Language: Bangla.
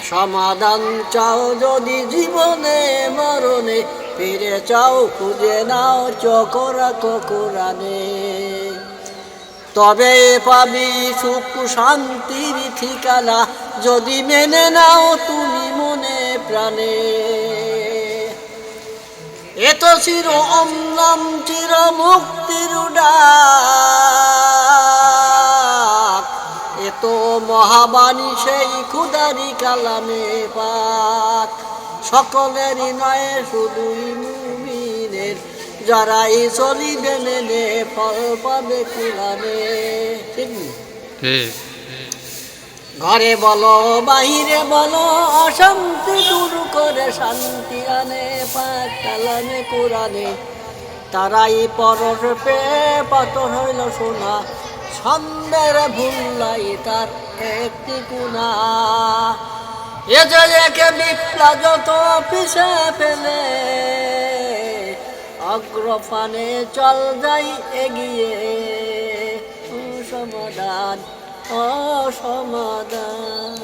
সমাধান চাও যদি জীবনে মরণে, ফিরে চাও খুঁজে নাও চকরা কোরআনে। তবে পাবি সুখ শান্তির ঠিকানা, যদি মেনে নাও তুমি মনে প্রাণে। এত চির অম্লান চির মুক্তির ডাক, এত মহাবাণী সেই খুদারি কালামে পাক। সকলেরই নয় শুধুই মুমিনের, যারাই চলিবে মেনে ফল পাবে কুরআনে। ঠিক ঘরে বলো বাহিরে বলো, অশান্তি দূর করে শান্তি আনে পাক কালামে কুরআনে। তারাই পরশ পেয়ে পাথর হইল সোনা, ছন্দের ভুললাই তার একটি গুণা। এ যে একে বিপ্লব যত পিছে ফেলে, অগ্রপানে চল যাই এগিয়ে। সমাধান অসমাধান।